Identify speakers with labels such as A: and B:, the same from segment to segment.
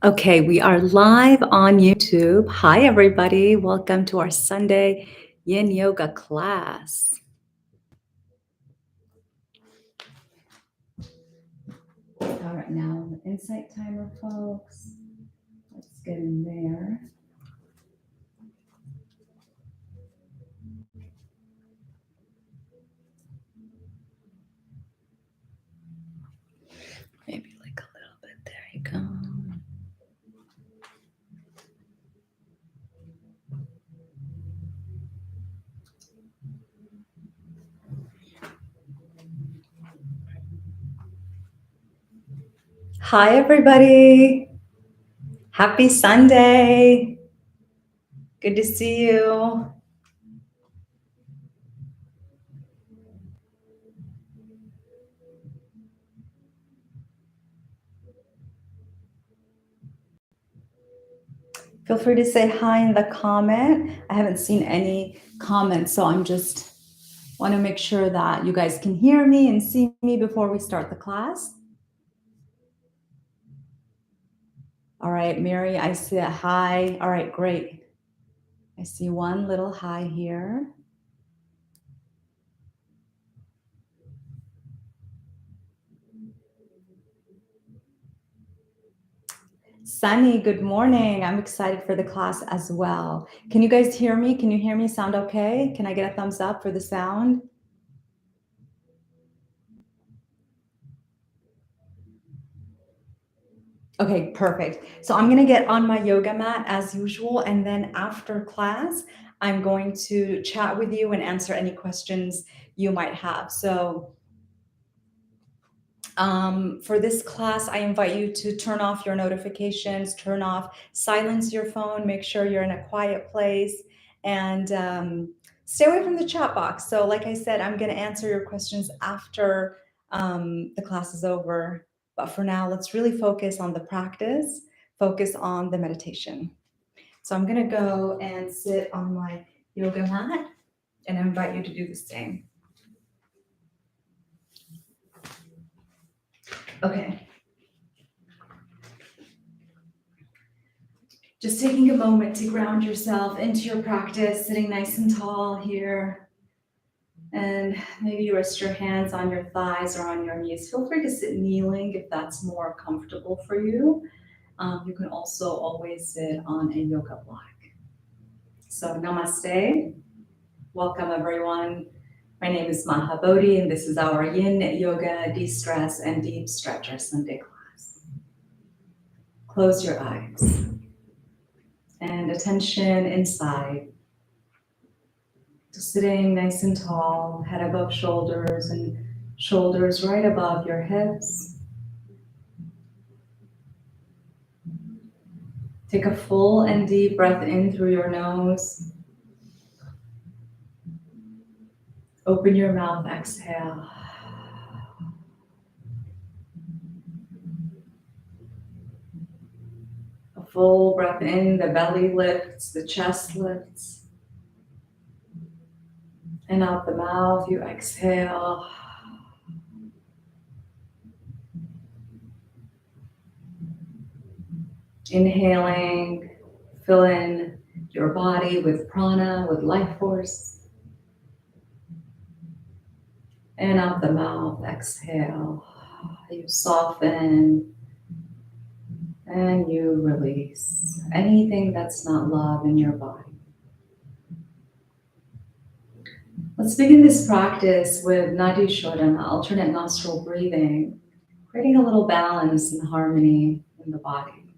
A: Okay, we are live on YouTube. Hi, everybody. Welcome to our Sunday Yin Yoga class. All right, now the insight timer, folks. Let's get in there. Maybe like a little bit. There you go. Hi, everybody. Happy Sunday. Good to see you. Feel free to say hi in the comment. I haven't seen any comments, so I'm just want to make sure that you guys can hear me and see me before we start the class. All right, Mary, I see a hi. All right, great. I see one little hi here. Sunny, good morning. I'm excited for the class as well. Can you guys hear me? Can you hear me? Sound okay? Can I get a thumbs up for the sound? Okay, perfect. So I'm going to get on my yoga mat as usual. And then after class, I'm going to chat with you and answer any questions you might have. So for this class, I invite you to turn off your notifications, silence your phone, make sure you're in a quiet place, and stay away from the chat box. So like I said, I'm going to answer your questions after the class is over. But for now, let's really focus on the practice, focus on the meditation. So I'm going to go and sit on my yoga mat and I invite you to do the same. Okay. Just taking a moment to ground yourself into your practice, sitting nice and tall here. And maybe you rest your hands on your thighs or on your knees. Feel free to sit kneeling if that's more comfortable for you. You can also always sit on a yoga block. So namaste. Welcome, everyone. My name is Maha BODHI, and this is our Yin Yoga, Destress, and Deep Stretcher Sunday class. Close your eyes. And attention inside. Just sitting nice and tall, head above shoulders and shoulders right above your hips. Take a full and deep breath in through your nose. Open your mouth, exhale. A full breath in, the belly lifts, the chest lifts. And out the mouth, you exhale. Inhaling, fill in your body with prana, with life force. And out the mouth, exhale. You soften and you release anything that's not love in your body. Let's begin this practice with Nadi Shodhana, alternate nostril breathing, creating a little balance and harmony in the body.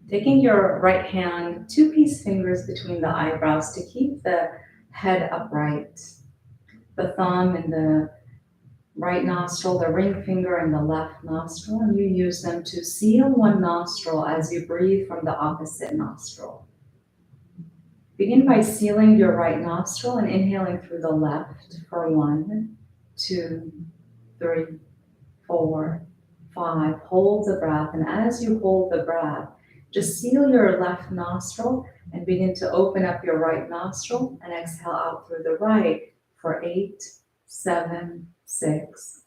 A: Taking your right hand, two peace fingers between the eyebrows to keep the head upright. The thumb in the right nostril, the ring finger in the left nostril, and you use them to seal one nostril as you breathe from the opposite nostril. Begin by sealing your right nostril and inhaling through the left for 1, 2, 3, 4, 5. Hold the breath, and as you hold the breath, just seal your left nostril and begin to open up your right nostril and exhale out through the right for 8, 7, 6,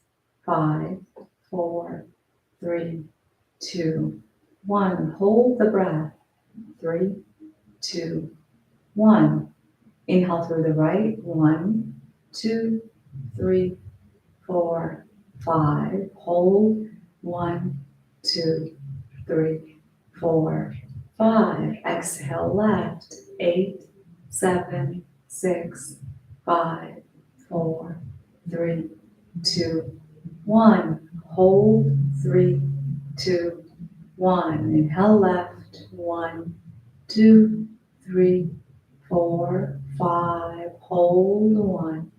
A: 5, 4, 3, 2, 1. Hold the breath. 3, 2, 1. Inhale through the right. 1, 2, 3, 4, 5. Hold. 1, 2, 3, 4, 5. Exhale left. 8, 7, 6, 5, 4, 3, 2, 1. Hold. 3, 2, 1. Inhale left. 1, 2, 3, 4, 5. Hold. 1,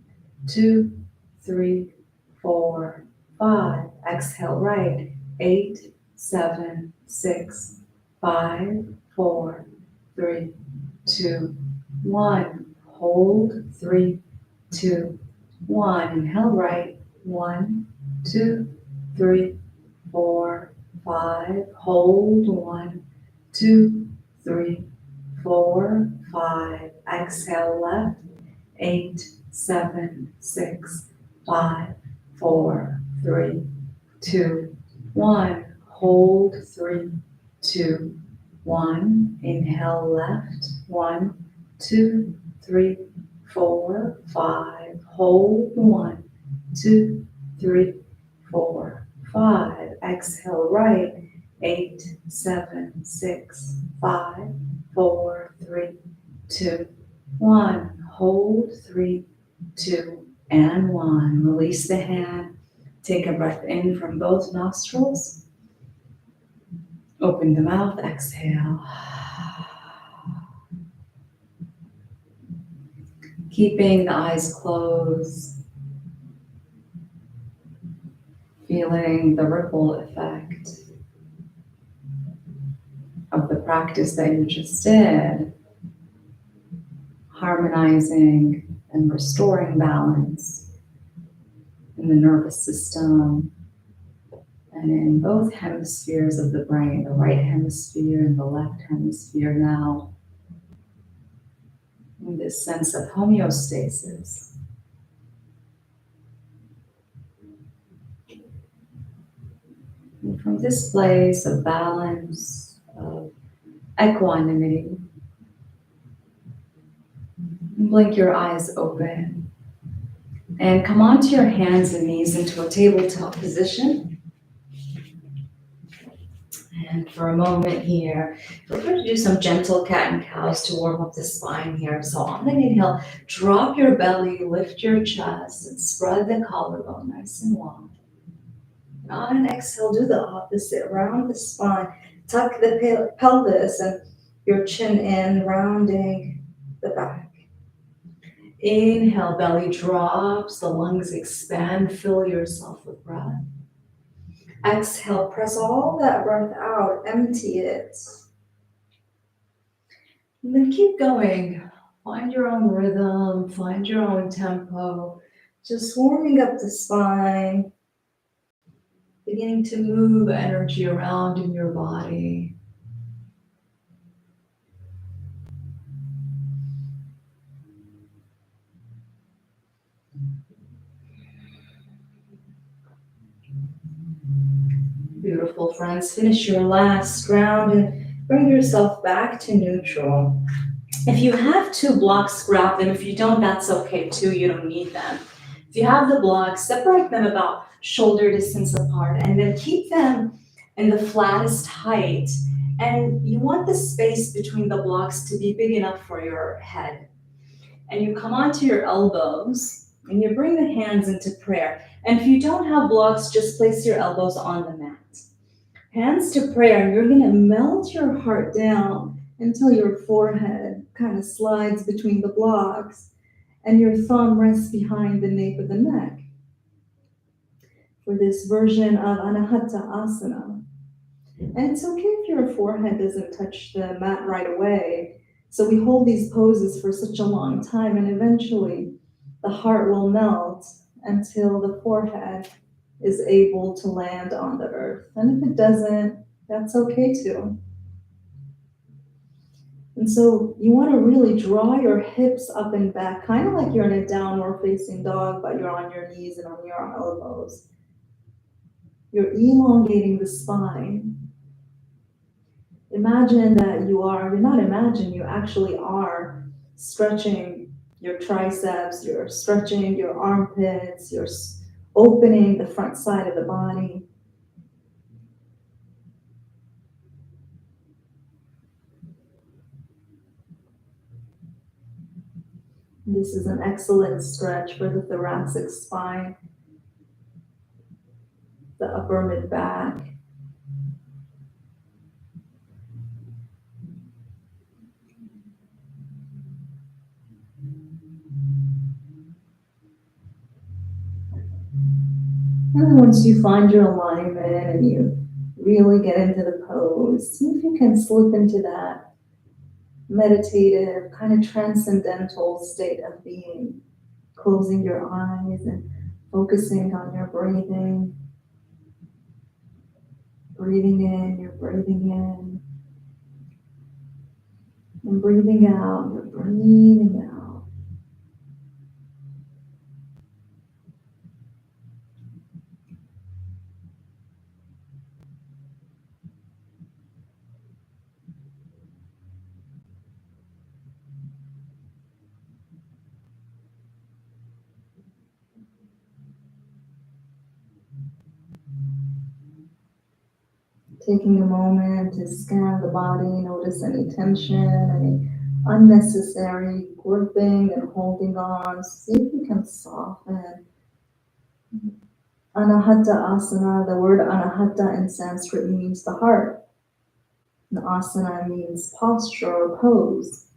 A: 2, 3, 4, 5. Exhale right. 8, 7, 6, 5, 4, 3, 2, 1. Hold. 3, 2, 1. Inhale right. 1, 2, 3, 4, 5. Hold. 1, 2, 3, 4, 5. Exhale left. 8, 7, 6, 5, 4, 3, 2, 1. Hold. 3, 2, 1. Inhale left. 1, 2, 3, 4, 5. Hold. 1, 2, 3, 4, 5. Exhale right. 8, 7, 6, 5, 4, 3, 2, 1. Hold. 3, 2, and 1. Release the hand. Take a breath in from both nostrils. Open the mouth. Exhale. Keeping the eyes closed. Feeling the ripple effect of the practice that you just did. Harmonizing and restoring balance in the nervous system and in both hemispheres of the brain, the right hemisphere and the left hemisphere now, in this sense of homeostasis. And from this place of balance, of equanimity, blink your eyes open and come onto your hands and knees into a tabletop position. And for a moment here, we're going to do some gentle cat and cows to warm up the spine here. So on an inhale, drop your belly, lift your chest, and spread the collarbone nice and wide. And on an exhale, do the opposite, round the spine, tuck the pelvis and your chin in, rounding the back. Inhale, belly drops, the lungs expand, fill yourself with breath. Exhale, press all that breath out, empty it. And then keep going. Find your own rhythm, find your own tempo. Just warming up the spine, beginning to move energy around in your body. Beautiful, friends. Finish your last round and bring yourself back to neutral. If you have two blocks, grab them. If you don't, that's okay too. You don't need them. If you have the blocks, separate them about shoulder distance apart and then keep them in the flattest height. And you want the space between the blocks to be big enough for your head. And you come onto your elbows and you bring the hands into prayer. And if you don't have blocks, just place your elbows on the mat. Hands to prayer, and you're going to melt your heart down until your forehead kind of slides between the blocks and your thumb rests behind the nape of the neck for this version of Anahata Asana. And it's okay if your forehead doesn't touch the mat right away. So we hold these poses for such a long time, and eventually the heart will melt until the forehead is able to land on the earth. And if it doesn't, that's okay too. And so you want to really draw your hips up and back, kind of like you're in a downward facing dog, but you're on your knees and on your elbows. You're elongating the spine.
B: Imagine that you're not imagine, you actually are stretching your triceps, you're stretching your armpits, you're opening the front side of the body. This is an excellent stretch for the thoracic spine, the upper mid back. And once you find your alignment and you really get into the pose, see if you can slip into that meditative, kind of transcendental state of being, closing your eyes and focusing on your breathing. Breathing in, you're breathing in, and breathing out, you're breathing out. Taking a moment to scan the body, notice any tension, any unnecessary gripping and holding on. See if you can soften. Anahata asana, the word anahata in Sanskrit means the heart. And asana means posture or pose.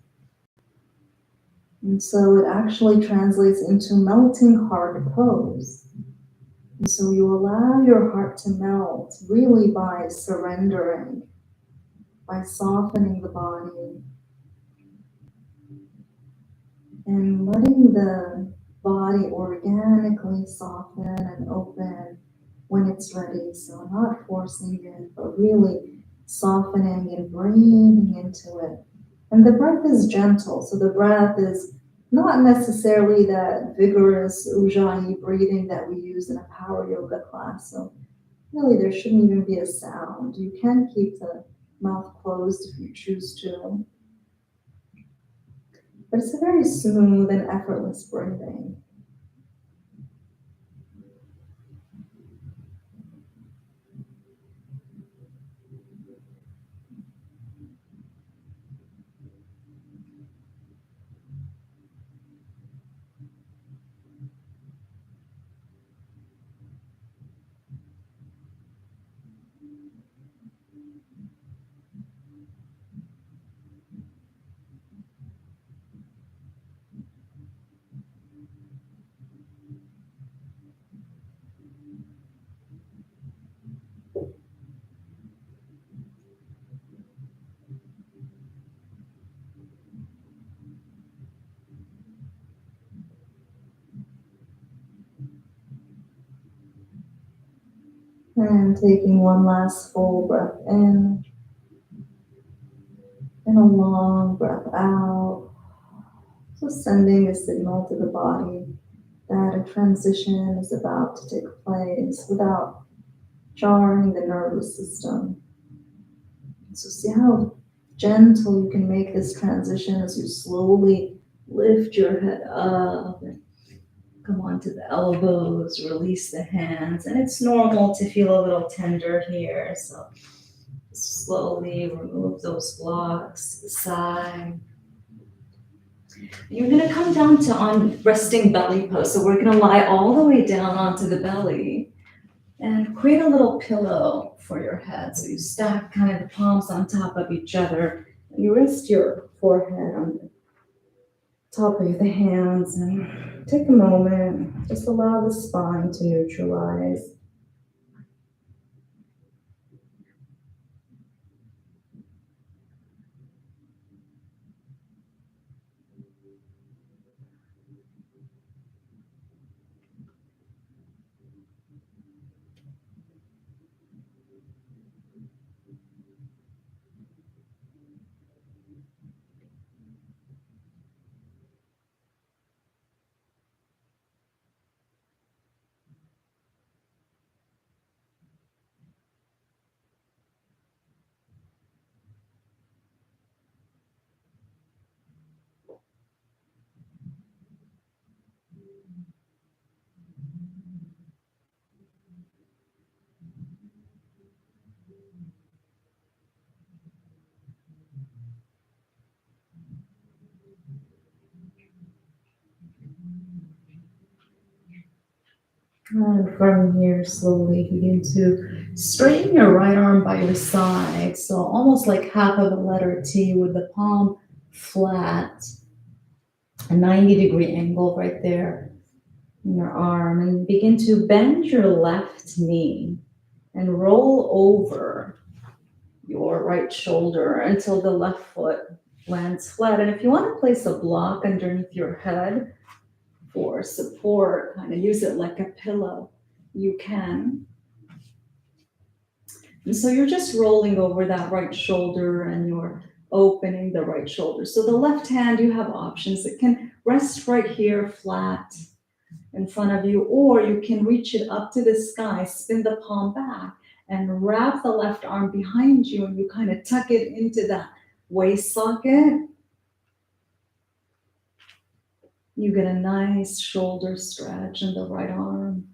B: And so it actually translates into melting heart pose. And so you allow your heart to melt really by surrendering, by softening the body, and letting the body organically soften and open when it's ready. So not forcing it, but really softening and breathing into it. And the breath is gentle. So the breath is not necessarily that vigorous ujjayi breathing that we use in a power yoga class. So really there shouldn't even be a sound. You can keep the mouth closed if you choose to. But it's a very smooth and effortless breathing. And taking one last full breath in and a long breath out. So sending a signal to the body that a transition is about to take place without jarring the nervous system. So see how gentle you can make this transition as you slowly lift your head up and come onto the elbows, release the hands. And it's normal to feel a little tender here. So slowly remove those blocks to the side. You're going to come down to on resting belly pose. So we're going to lie all the way down onto the belly and create a little pillow for your head. So you stack kind of the palms on top of each other. And you rest your forehead on the top of the hands and take a moment. Just allow the spine to neutralize.
A: And from here, slowly begin to straighten your right arm by your side. So almost like half of a letter T with the palm flat, a 90-degree angle right there in your arm. And begin to bend your left knee and roll over your right shoulder until the left foot lands flat. And if you want to place a block underneath your head for support, kind of use it like a pillow, you can. And so you're just rolling over that right shoulder and you're opening the right shoulder. So the left hand, you have options. It can rest right here flat in front of you, or you can reach it up to the sky, spin the palm back, and wrap the left arm behind you, and you kind of tuck it into that waist socket. You get a nice shoulder stretch in the right arm.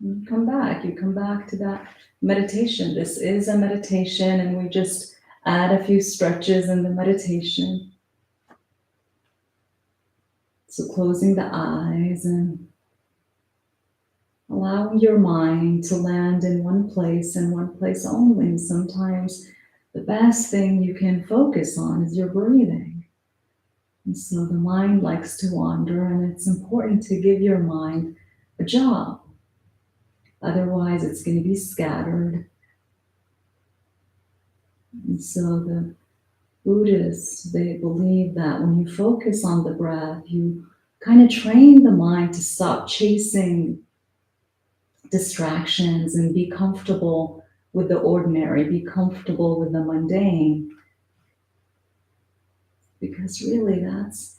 A: You come back. You come back to that meditation. This is a meditation, and we just add a few stretches in the meditation. So closing the eyes and allowing your mind to land in one place and one place only. Sometimes the best thing you can focus on is your breathing. And so the mind likes to wander, and it's important to give your mind a job. Otherwise, it's going to be scattered. And so the Buddhists, they believe that when you focus on the breath, you kind of train the mind to stop chasing distractions and be comfortable with the ordinary, be comfortable with the mundane. Because really, that's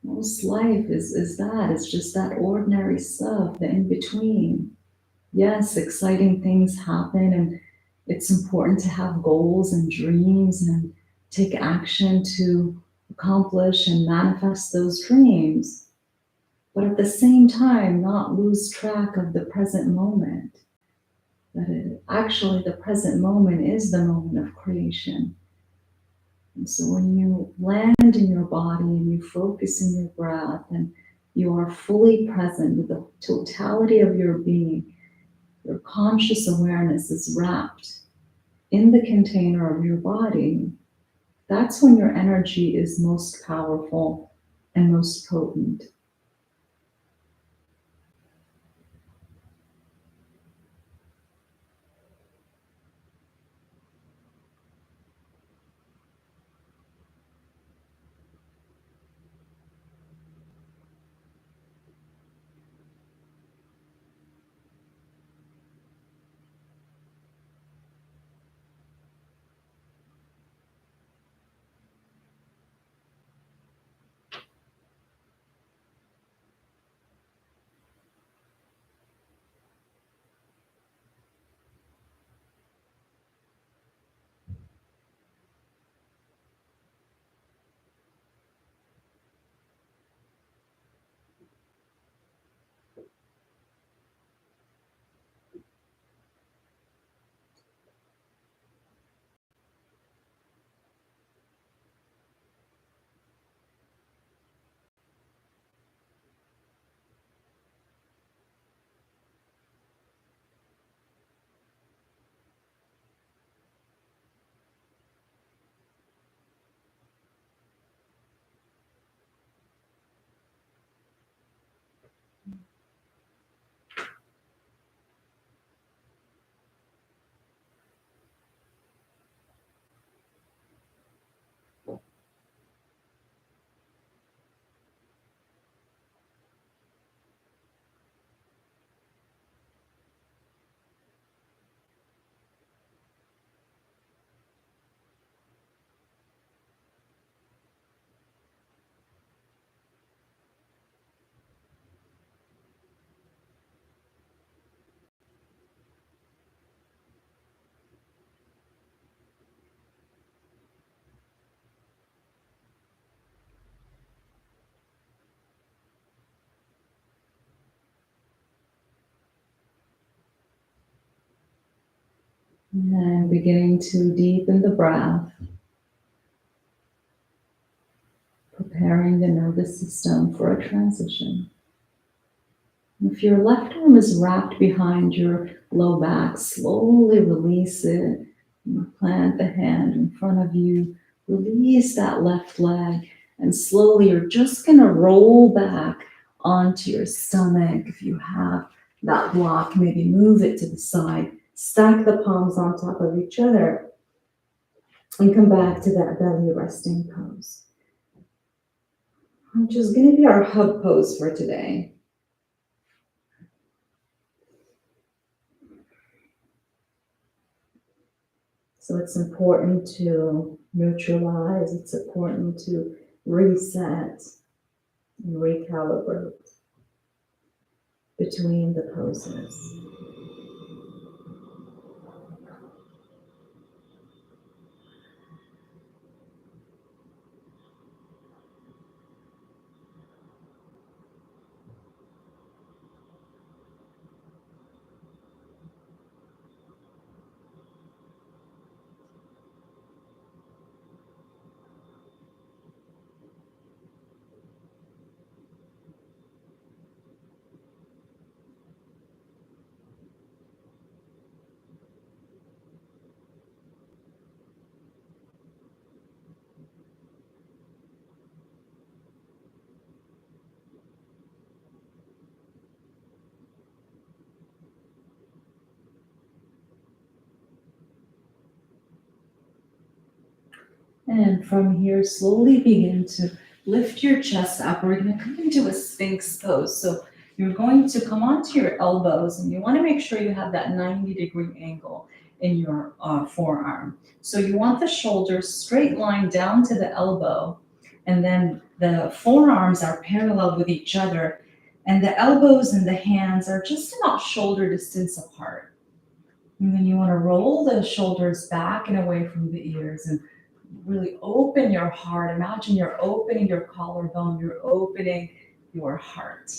A: most life is that. It's just that ordinary stuff, the in between. Yes, exciting things happen, and it's important to have goals and dreams and take action to accomplish and manifest those dreams. But at the same time, not lose track of the present moment. Actually, the present moment is the moment of creation. And so when you land in your body and you focus in your breath and you are fully present with the totality of your being, your conscious awareness is wrapped in the container of your body. That's when your energy is most powerful and most potent. And beginning to deepen the breath. preparing the nervous system for a transition. If your left arm is wrapped behind your low back, slowly release it. Plant the hand in front of you. Release that left leg. And slowly you're just going to roll back onto your stomach. If you have that block, maybe move it to the side. Stack the palms on top of each other. And come back to that belly resting pose. Which is going to be our hug pose for today. So it's important to neutralize, it's important to reset and recalibrate between the poses. And from here, slowly begin to lift your chest up. We're going to come into a Sphinx pose. So you're going to come onto your elbows, and you want to make sure you have that 90-degree angle in your forearm. So you want the shoulders straight line down to the elbow, and then the forearms are parallel with each other, and the elbows and the hands are just about shoulder distance apart. And then you want to roll the shoulders back and away from the ears and really open your heart. Imagine you're opening your collarbone, you're opening your heart.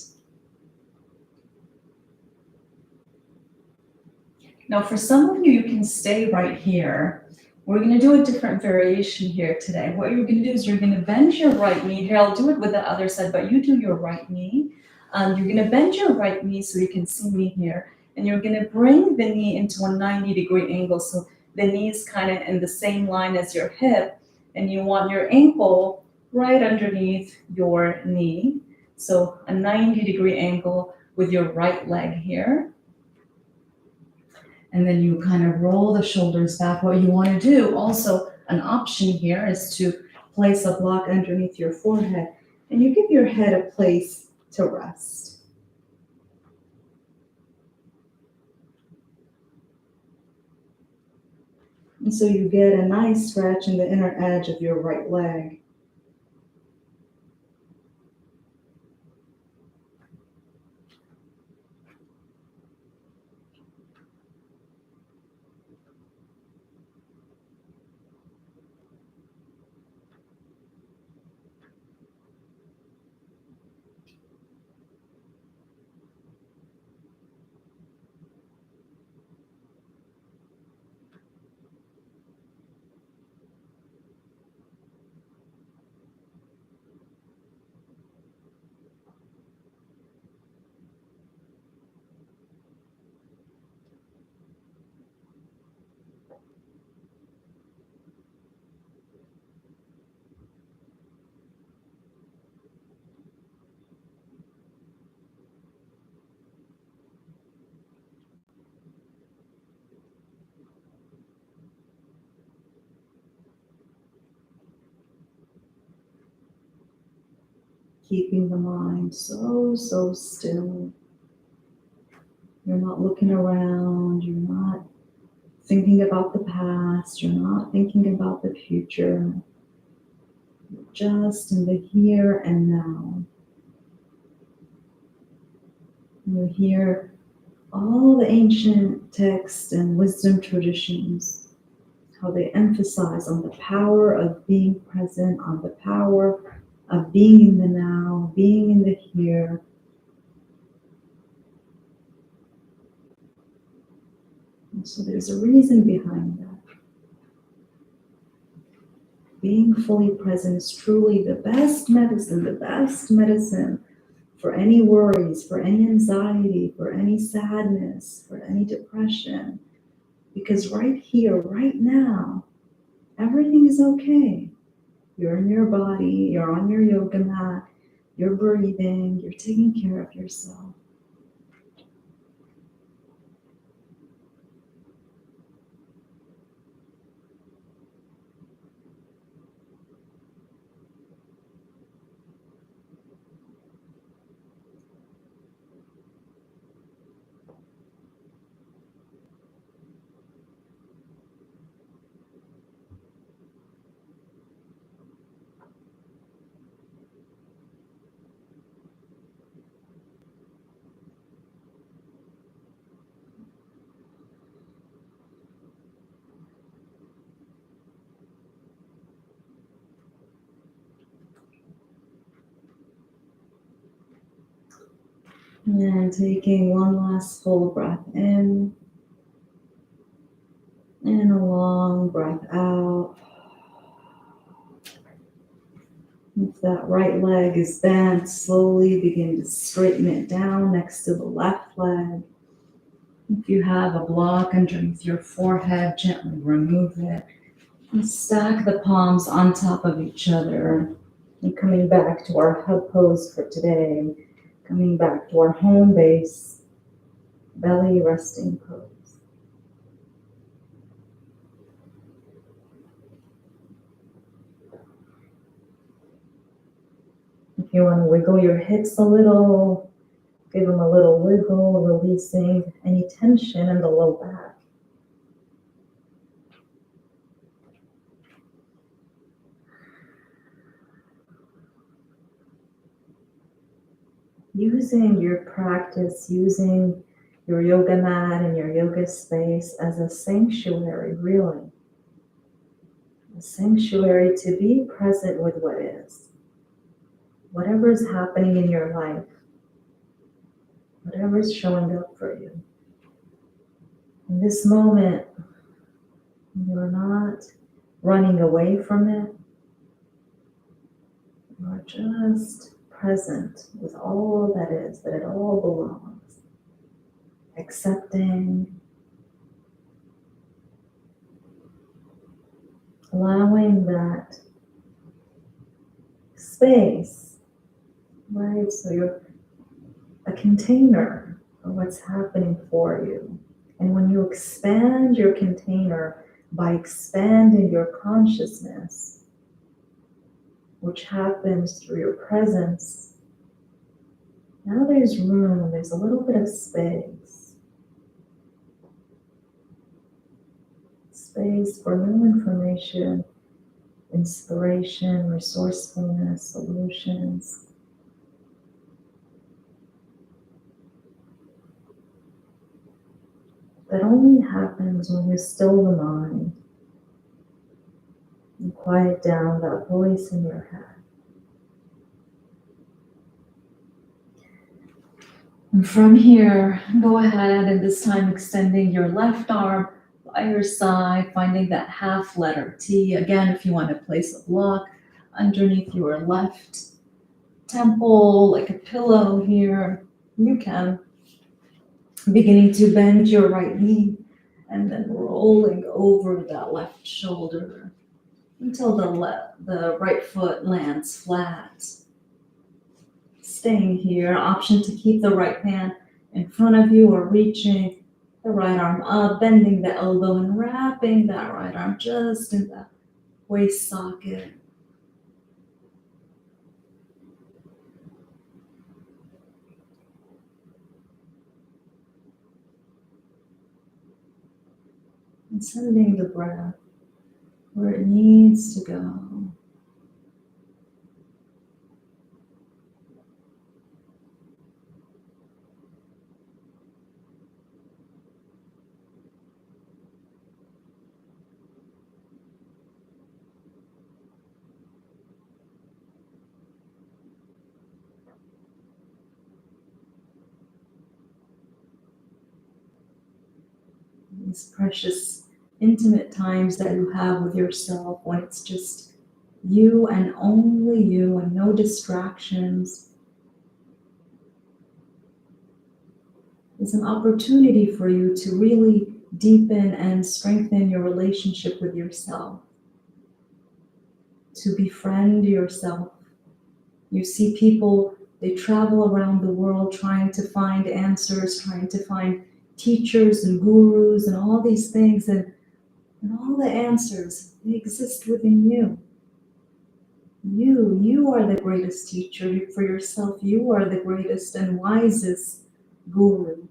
A: Now, for some of you, you can stay right here. We're going to do a different variation here today. What you're going to do is you're going to bend your right knee. Here, I'll do it with the other side, but you do your right knee. You're going to bend your right knee so you can see me here. And you're going to bring the knee into a 90-degree angle. So the knee is kind of in the same line as your hip. And you want your ankle right underneath your knee. So a 90-degree angle with your right leg here. And then you kind of roll the shoulders back. What you want to do, also an option here, is to place a block underneath your forehead. And you give your head a place to rest. And so you get a nice stretch in the inner edge of your right leg. Keeping the mind so still. You're not looking around, you're not thinking about the past, you're not thinking about the future. You're just in the here and now. You hear all the ancient texts and wisdom traditions, how they emphasize on the power of being present, on the power of being in the now, being in the here. And so there's a reason behind that.
B: being fully present is truly the best medicine for any worries, for any anxiety, for any sadness, for any depression. Because right here, right now, everything is okay. You're in your body, you're on your yoga mat, you're breathing, you're taking care of yourself. And taking one last full breath in and a long breath out. If that right leg is bent, slowly begin to straighten it down next to the left leg. If you have a block underneath your forehead, gently remove it. And stack the palms on top of each other. And coming back to our hug pose for today, coming back to our home base, belly resting pose. If you want to wiggle your hips a little, give them a little wiggle, releasing any tension in the low back. Using your practice, using your yoga mat and your yoga space as a sanctuary, really. A sanctuary to be present with what is. Whatever is happening in your life, whatever is showing up for you. In this moment, you're not running away from it. You're just present with all that is, that it all belongs. Accepting, allowing that space, right? So you're a container for what's happening for you. And when you expand your container by expanding your consciousness, which happens through your presence, now there's room, there's a little bit of space. Space for new information, inspiration, resourcefulness, solutions. That only happens when you still the mind and quiet down that voice in your head. And from here, go ahead and this time extending your left arm by your side, finding that half letter T. Again, if you want to place a block underneath your left temple, like a pillow here, you can. Beginning to bend your right knee and then rolling over that left shoulder until the right foot lands flat. Staying here, option to keep the right hand in front of you or reaching the right arm up, bending the elbow and wrapping that right arm just in the waist socket. And sending the breath where it needs to go. These precious, intimate times that you have with yourself when it's just
A: You and only you, and no distractions, is an opportunity for you to really deepen and strengthen your relationship with yourself, to befriend yourself. You see people, they travel around the world trying to find answers, trying to find teachers and gurus and all these things, and all the answers, they exist within you. You are the greatest teacher for yourself. You are the greatest and wisest guru.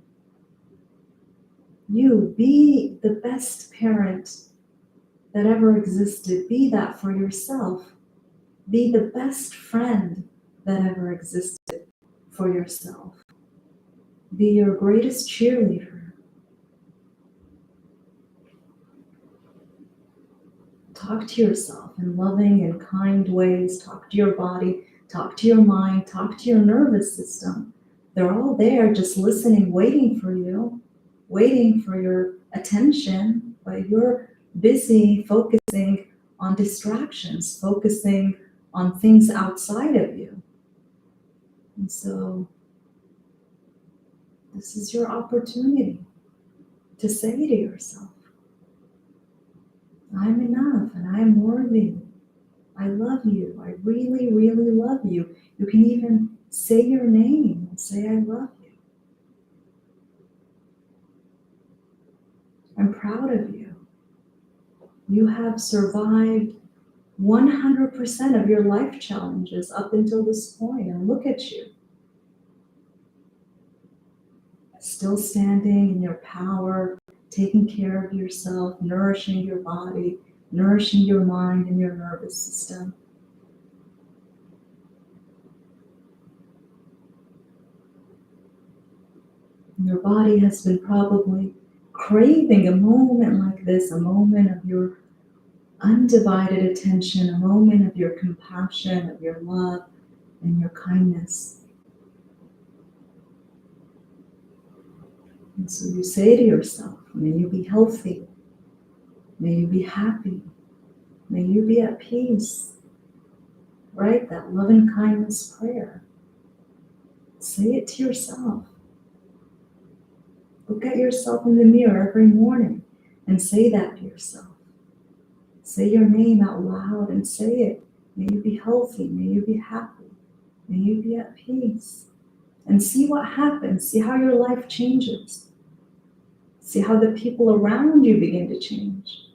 A: You be the best parent that ever existed. Be that for yourself. Be the best friend that ever existed for yourself. Be your greatest cheerleader. Talk to yourself in loving and kind ways. Talk to your body. Talk to your mind. Talk to your nervous system. They're all there just listening, waiting for you, waiting for your attention, but you're busy focusing on distractions, focusing on things outside of you. And so this is your opportunity to say to yourself, I'm enough and I'm worthy. I love you. I really, really love you. You can even say your name and say, I love you. I'm proud of you. You have survived 100% of your life challenges up until this point, and look at you. Still standing in your power, taking care of yourself, nourishing your body, nourishing your mind and your nervous system. Your body has been probably craving a moment like this, a moment of your undivided attention, a moment of your compassion, of your love, and your kindness. And so you say to yourself, may you be healthy, may you be happy, may you be at peace. Write that love and kindness prayer. Say it to yourself. Look at yourself in the mirror every morning and say that to yourself. Say your name out loud and say it. May you be healthy, may you be happy, may you be at peace. And see what happens. See how your life changes. See how the people around you begin to change.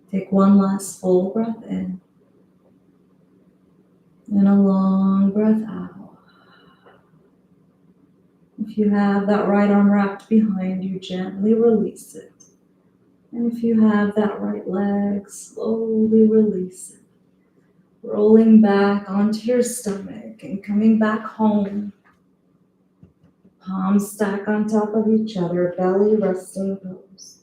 A: Take one last full breath in and a long breath out. If you have that right arm wrapped behind you, gently release it. And if you have that right leg, slowly release it. Rolling back onto your stomach and coming back home. Palms stack on top of each other, belly resting pose.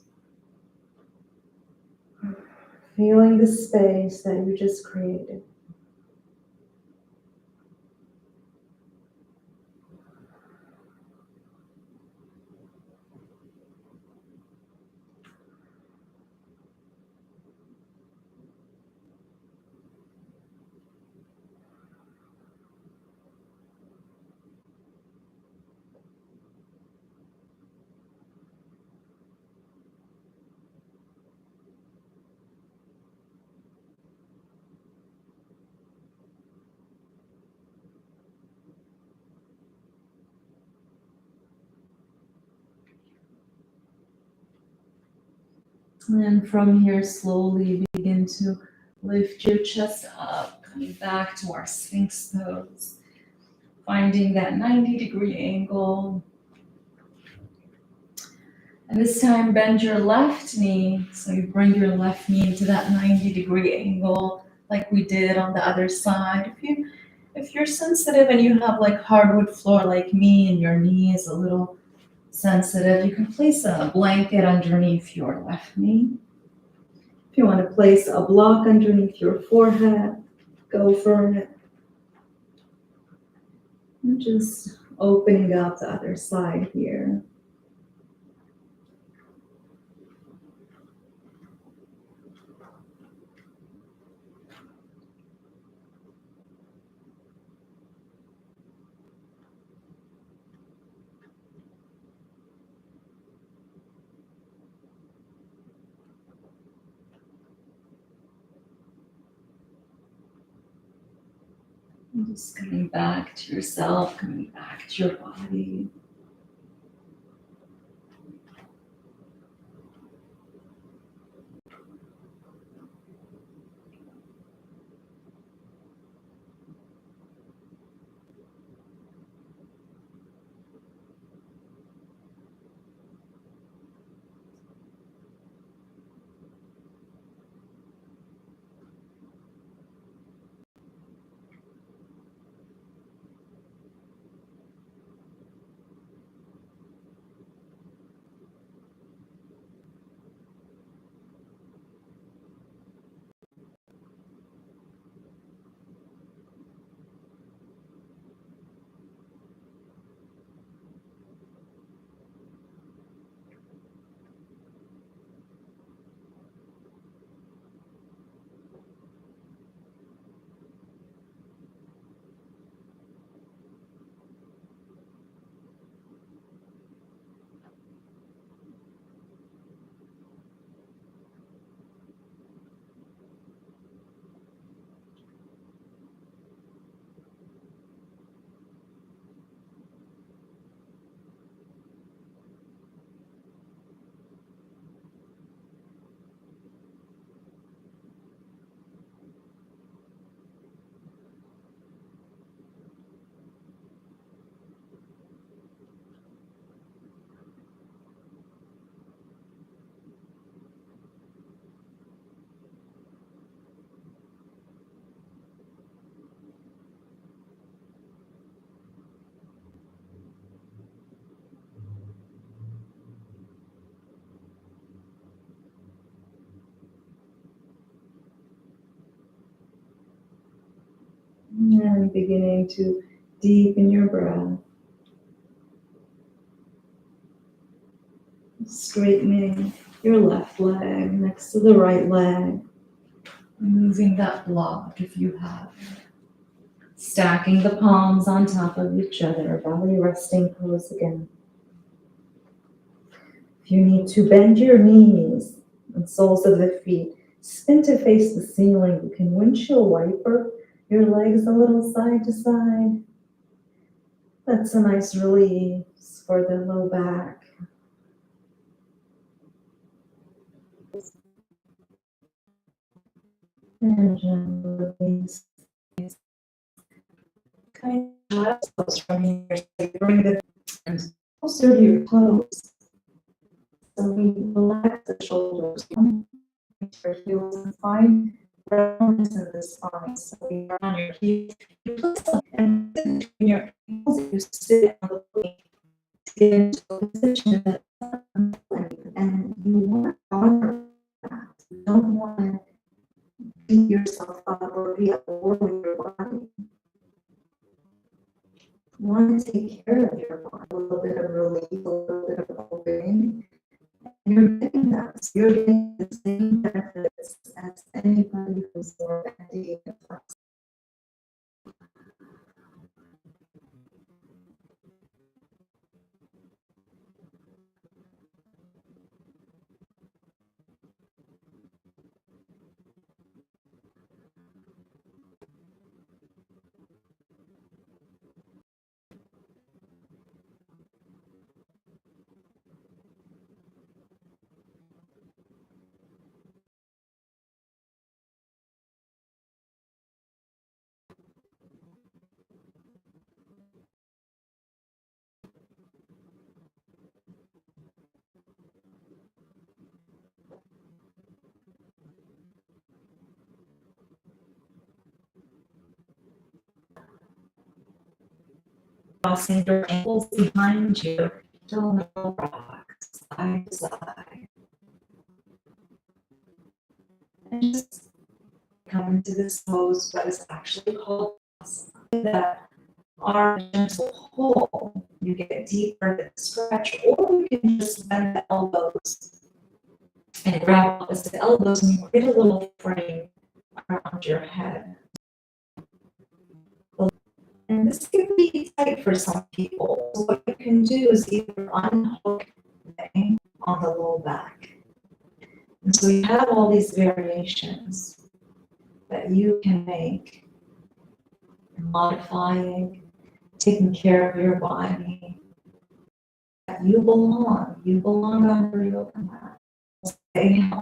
A: Feeling the space that you just created. And from here, slowly begin to lift your chest up, coming back to our Sphinx pose. Finding that 90-degree angle. And this time, bend your left knee. So you bring your left knee into that 90-degree angle, like we did on the other side. If you're sensitive and you have like hardwood floor like me and your knee is a little sensitive, you can place a blanket underneath your left knee. If you want to place a block underneath your forehead, go for it. And just opening up the other side here. Just coming back to yourself, coming back to your body. And beginning to deepen your breath. Straightening your left leg next to the right leg. Removing that block if you have. Stacking the palms on top of each other, belly resting pose again. If you need to bend your knees and soles of the feet, spin to face the ceiling. You can windshield wiper your legs a little side to side. That's a nice release for the low back. And gently release. Kind of collapse those from here. So you bring the hands closer to your toes. So we relax the shoulders, come into your heels and find roundness in the spine. So we are on your heels, you place them and between your ankles, you sit on the plate to get into a position that and you want to honor that. You don't want to beat yourself up or be at war with your body. You want to take care of your body, a little bit of relief, a little bit of opening. You're getting that. So you're getting the same benefits as anybody who's more bending and flexible. Crossing your ankles behind you, don't rock side to side. And just come into this pose, what is actually called that our gentle pull. You get deeper to stretch, or you can just bend the elbows and grab opposite elbows and you create a little frame around your head. And this can be tight for some people. So what you can do is either unhook the ankle on the low back. And so you have all these variations that you can make modifying, taking care of your body. You belong. You belong on your yoga mat.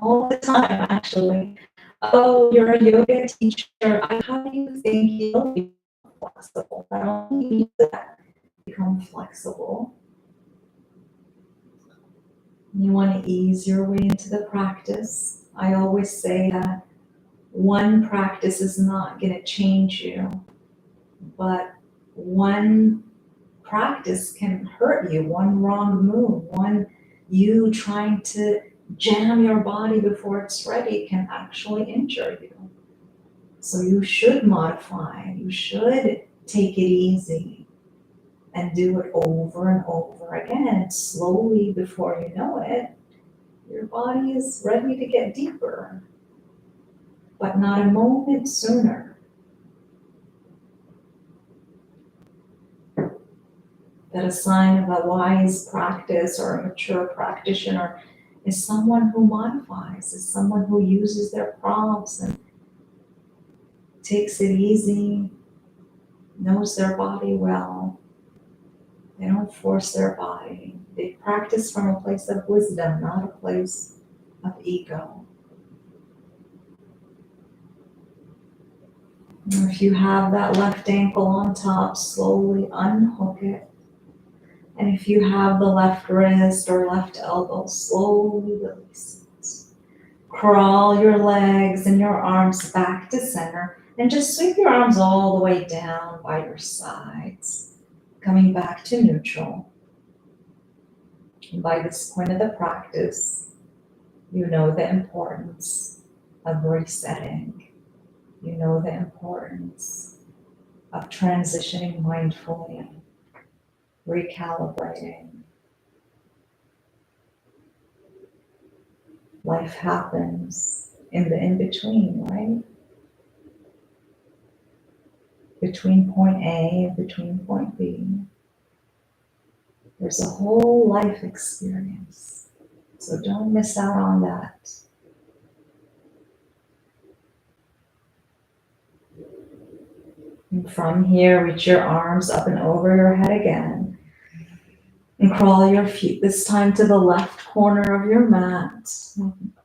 A: All the time, actually. Oh, you're a yoga teacher. How do you think you'll be flexible? Not only you that become flexible, you want to ease your way into the practice. I always say that one practice is not going to change you, but one practice can hurt you. One wrong move, one you trying to jam your body before it's ready can actually injure you. So you should modify, you should take it easy and do it over and over again. And slowly, before you know it, your body is ready to get deeper, but not a moment sooner. That a sign of a wise practice or a mature practitioner is someone who modifies, is someone who uses their prompts and takes it easy, knows their body well. They don't force their body. They practice from a place of wisdom, not a place of ego. And if you have that left ankle on top, slowly unhook it. And if you have the left wrist or left elbow, slowly release it. Crawl your legs and your arms back to center and just sweep your arms all the way down by your sides, coming back to neutral. And by this point of the practice, you know the importance of resetting. You know the importance of transitioning mindfully, recalibrating. Life happens in the in-between, right? Between point A and between point B. There's a whole life experience. So don't miss out on that. And from here, reach your arms up and over your head again. And crawl your feet this time to the left corner of your mat.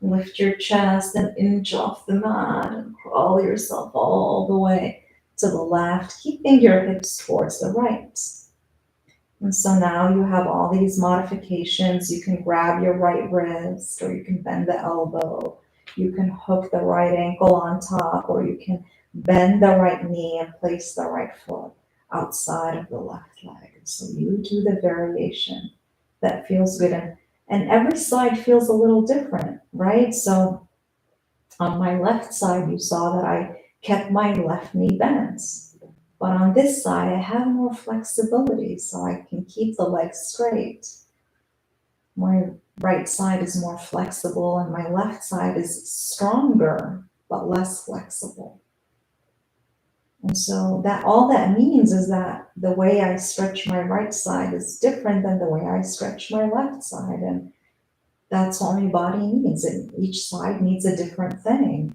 A: Lift your chest and inch off the mat and crawl yourself all the way to the left, keeping your hips towards the right. And so now you have all these modifications. You can grab your right wrist, or you can bend the elbow. You can hook the right ankle on top, or you can bend the right knee and place the right foot outside of the left leg. So you do the variation that feels good. And every side feels a little different, right? So on my left side, you saw that I kept my left knee bent. But on this side, I have more flexibility, so I can keep the legs straight. My right side is more flexible, and my left side is stronger, but less flexible. And so that all that means is that the way I stretch my right side is different than the way I stretch my left side. And that's all my body needs. And each side needs a different thing.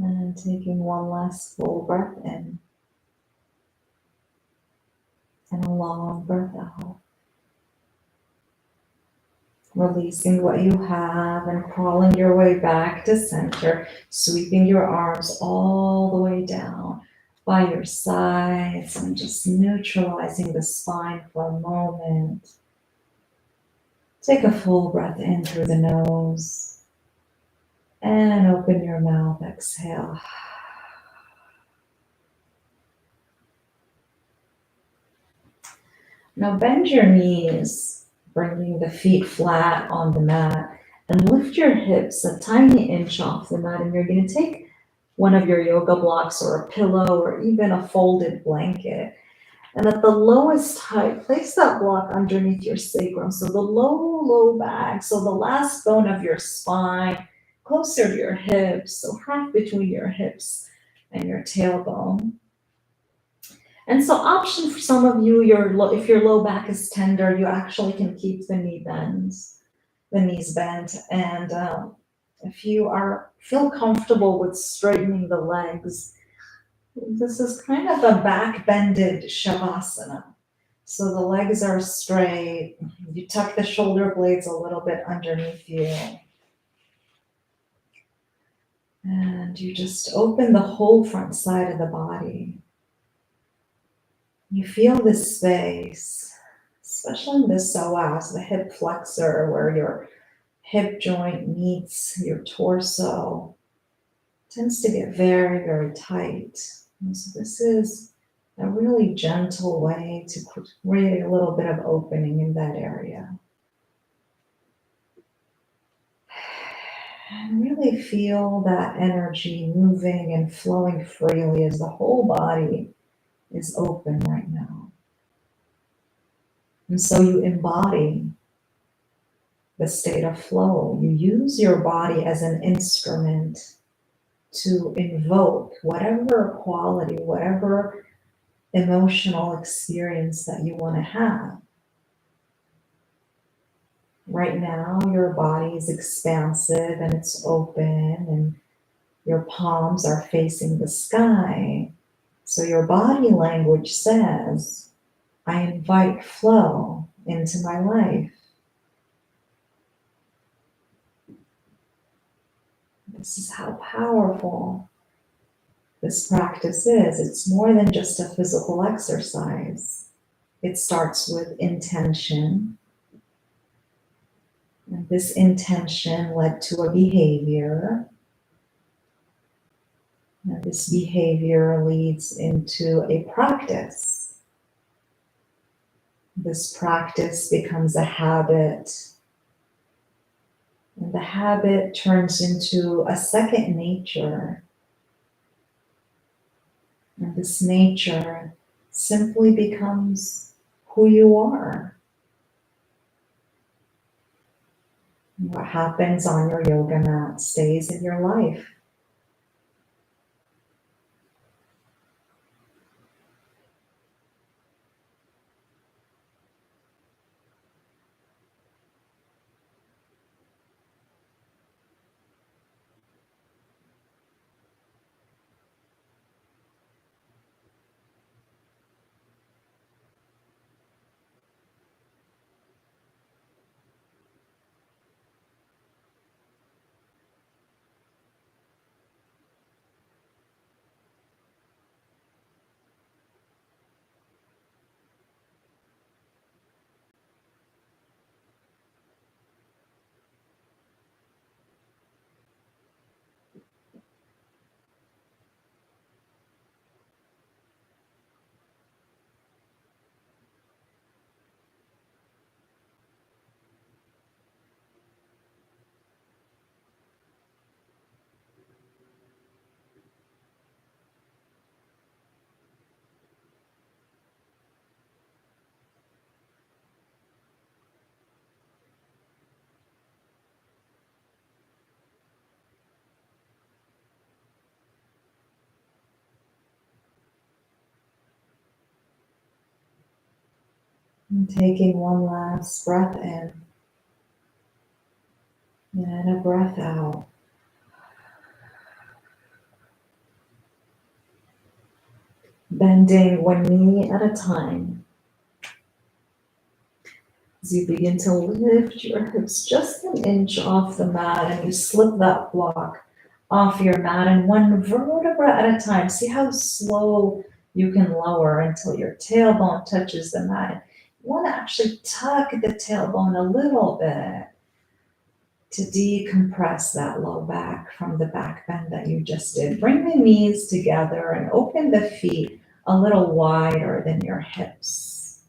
B: And taking one last full breath in and a long breath out. Releasing what you have and crawling your way back to center, sweeping your arms all the way down by your sides and just neutralizing the spine for a moment. Take a full breath in through the nose and open your mouth, exhale. Now bend your knees, bringing the feet flat on the mat, and lift your hips a tiny inch off the mat. And you're going to take one of your yoga blocks or a pillow or even a folded blanket. And at the lowest height, place that block underneath your sacrum. So the low back, so the last bone of your spine, closer to your hips, so half between your hips and your tailbone. And so option for some of you, if your low back is tender, you actually can keep the knees bent. And if you feel comfortable with straightening the legs, this is kind of a back bended shavasana. So the legs are straight. You tuck the shoulder blades a little bit underneath you. And you just open the whole front side of the body. You feel this space, especially in the psoas, the hip flexor, where your hip joint meets your torso. It tends to get very, very tight. And so this is a really gentle way to create a little bit of opening in that area. And really feel that energy moving and flowing freely as the whole body is open right now. And so you embody the state of flow. You use your body as an instrument to invoke whatever quality, whatever emotional experience that you want to have. Right now, your body is expansive and it's open, and your palms are facing the sky. So your body language says, I invite flow into my life. This is how powerful this practice is. It's more than just a physical exercise. It starts with intention. And this intention led to a behavior. And this behavior leads into a practice. This practice becomes a habit. And the habit turns into a second nature. And this nature simply becomes who you are. And what happens on your yoga mat stays in your life. And taking one last breath in and a breath out.
C: Bending one knee at a time. As you begin to lift your hips just an inch off the mat and you slip that block off your mat and one vertebra at a time. See how slow you can lower until your tailbone touches the mat. You want to actually tuck the tailbone a little bit to decompress that low back from the back bend that you just did. Bring the knees together and open the feet a little wider than your hips.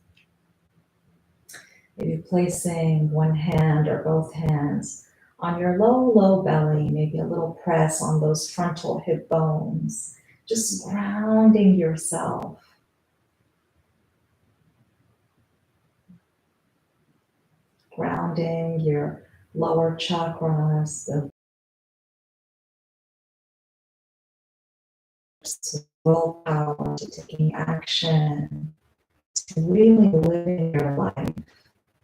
C: Maybe placing one hand or both hands on your low belly, maybe a little press on those frontal hip bones, just grounding yourself. Grounding your lower chakras, the willpower to taking action, to really living your